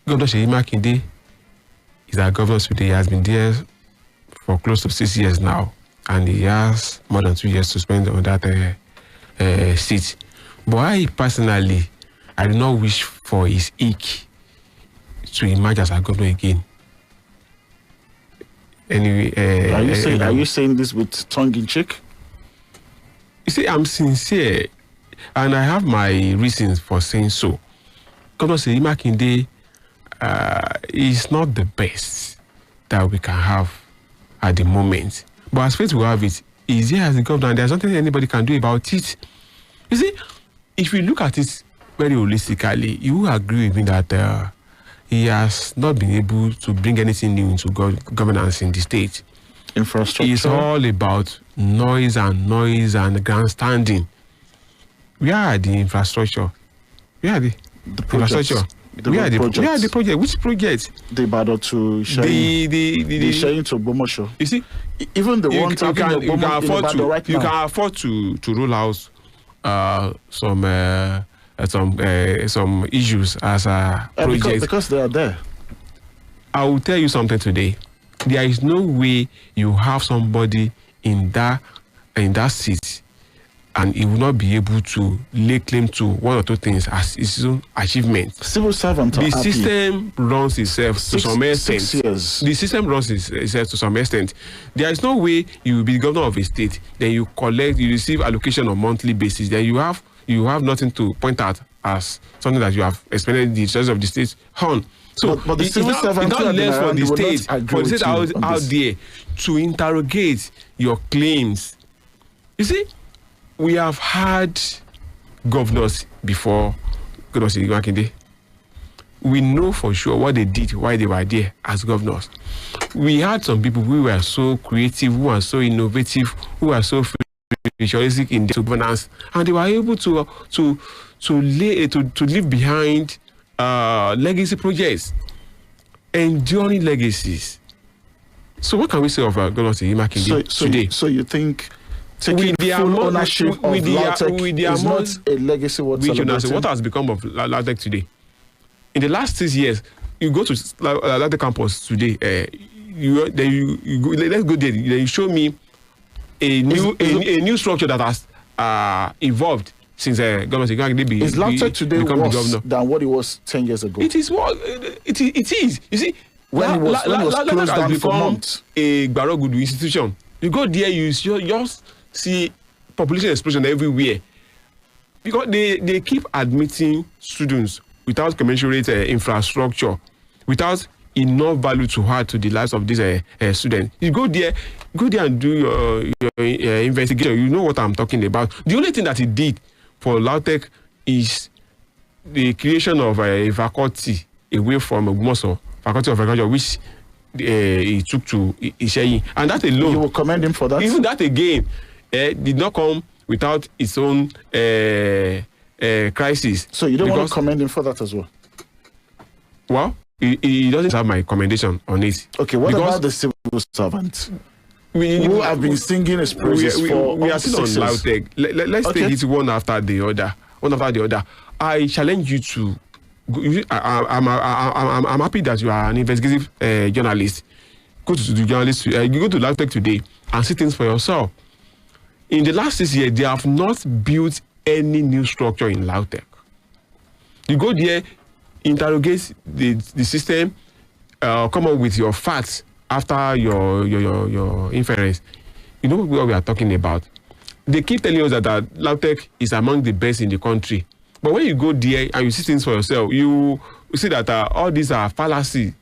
Governor Seyi Makinde is our governor today. He has been there for close to 6 years now, and he has more than 2 years to spend on that seat. But I personally, I do not wish for his ick to emerge as a governor again. Anyway, are you saying this with tongue in cheek? You see, I'm sincere, and I have my reasons for saying so. Governor Seyi Makinde is not the best that we can have at the moment. But as fate will have it, he's here as the governor, and there's nothing anybody can do about it. You see, if you look at it very holistically, you will agree with me that he has not been able to bring anything new into governance in the state. Infrastructure. It's all about noise and grandstanding. We are the infrastructure. We are the infrastructure. We are the project. Which project? The Ibadan to Seyi. The Seyi to Bomosho. You see, even the one talking about Ibadan right now. You can afford to roll out some issues as a project because they are there. I will tell you something today. There is no way you have somebody in that seat and he will not be able to lay claim to one or two things as his own achievement. Civil servant. The system runs itself to some extent. 6 years. The system runs itself to some extent. There is no way you will be the governor of a state, then you receive allocation on monthly basis, then you have nothing to point out as something that you have expended the resources of the state on. So but the civil servant it's not less for the state out there to interrogate your claims. You see, we have had governors before Governor Seyi Makinde. We know for sure what they did while they were there as governors. We had some people who were so creative, who were so innovative, who were so futuristic in their governance, and they were able to leave behind legacy projects, enduring legacies. So what can we say of Governor Seyi Makinde today? So you think taking full ownership of LAUTECH is not a legacy worth celebrating? What has become of LAUTECH today? In the last 6 years, you go to LAUTECH campus today. Let's go there. You show me a new structure that has evolved since Governor Seyi Makinde is LAUTECH today worse than what it was 10 years ago? It is what it is. You see, when it was closed down for months, a Barogudu institution. You go there, you just see population explosion everywhere because they keep admitting students without commensurate infrastructure, without enough value to add to the lives of these students. You go there and do your investigation. You know what I'm talking about. The only thing that he did for LAUTECH is the creation of a faculty away from Ogbomoso, Faculty of Agriculture, which he took to Seyi, and that alone. You will commend him for that. Even that again did not come without its own crisis. So you don't want to commend him for that as well? Well, he doesn't have my commendation on it. Okay, what about the civil servants who have been singing his praises for we are still on LAUTECH. Let's take it one after the other. I challenge you to. I'm happy that you are an investigative journalist. Go to the journalist. You go to LAUTECH today and see things for yourself. In the last 6 years, they have not built any new structure in LAUTECH. You go there, interrogate the system, come up with your facts after your inference. You know what we are talking about. They keep telling us that LAUTECH is among the best in the country. But when you go there and you see things for yourself, you see that all these are fallacy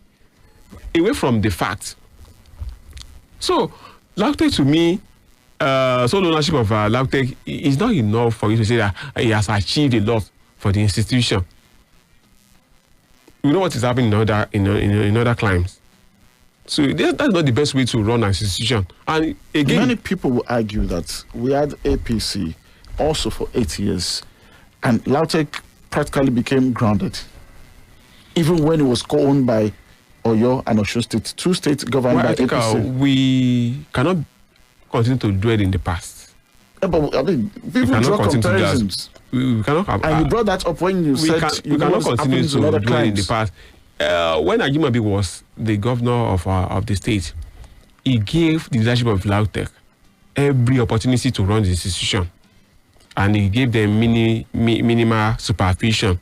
away from the facts. So, LAUTECH to me, sole ownership of LAUTECH is not enough for you to say that he has achieved a lot for the institution. You know what is happening in other climes. So that's not the best way to run an institution. And again, many people will argue that we had APC also for 8 years. And LAUTECH practically became grounded, even when it was co-owned by Oyo and Osun State, two states governed by APC. We cannot continue to dwell in the past. Yeah, but I mean, people draw comparisons. We cannot have, and you brought that up when you said we cannot continue to dwell in the past. when Ajimabi was the governor of the state, he gave the leadership of LAUTECH every opportunity to run the institution, and he gave them minimal supervision.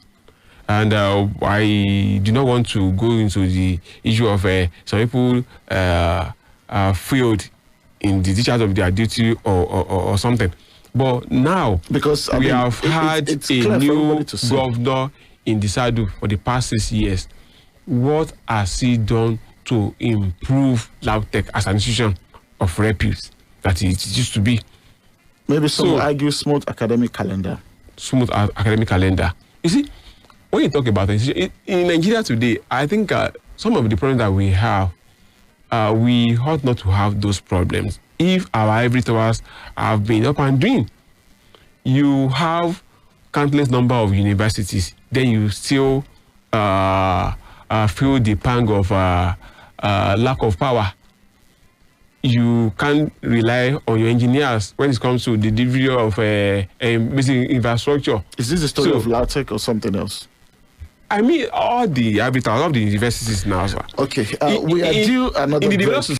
And I do not want to go into the issue of some people failed in the discharge of their duty or something. But now, because we have had a new governor in the saddle for the past 6 years. What has he done to improve LAUTECH as an institution of repute that it used to be? Maybe some will argue smooth academic calendar. Smooth academic calendar. You see, when you talk about it, in Nigeria today, I think some of the problems that we have, we ought not to have those problems if our ivory towers have been up and doing. You have countless number of universities, then you still feel the pang of lack of power. You can't rely on your engineers when it comes to the delivery of basic infrastructure. Is this the story of LAUTECH or something else? I mean, all the habitats of the universities now, sir. Okay, we are due another in the developed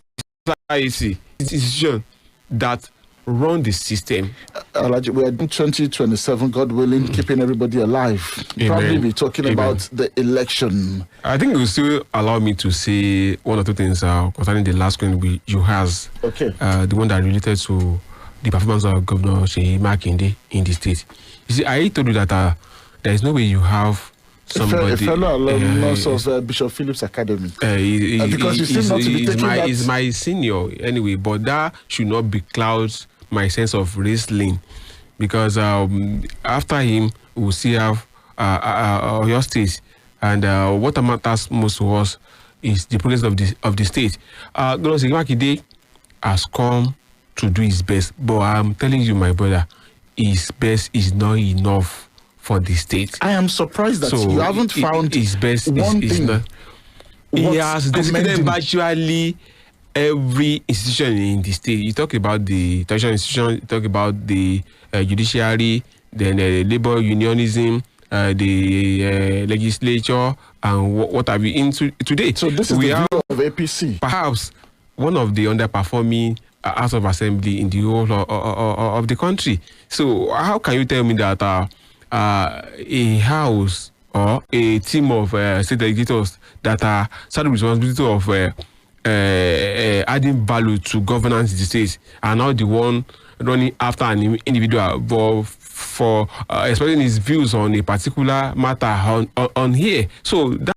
society institution that run the system. We are in 2027, God willing, keeping everybody alive. Amen. Probably be talking about the election. I think you still allow me to say one or two things concerning the last question you has. Okay. The one that related to the performance of Governor Seyi Makinde in the state. You see, I told you that there is no way you have somebody. A fellow alumnus of Bishop Phillips Academy. Because you seem not to be taking that. He's my senior anyway, but that should not be clouds my sense of wrestling, because after him we'll see have your state, and what matters most to us is the progress of the state. Governor Seyi Makinde has come to do his best, but I'm telling you, my brother, his best is not enough for the state. I am surprised that you haven't found his best one is thing. not. He has designated virtually every institution in the state. You talk about the tertiary institution, you talk about the judiciary, then labor unionism, the legislature, and what have you into today. So this is the view of APC. Perhaps one of the underperforming House of Assembly in the whole of the country. So how can you tell me that a house or a team of state legislators that are saddled with responsibility of adding value to governance in the state are not the one running after an individual, but for expressing his views on a particular matter on here? So that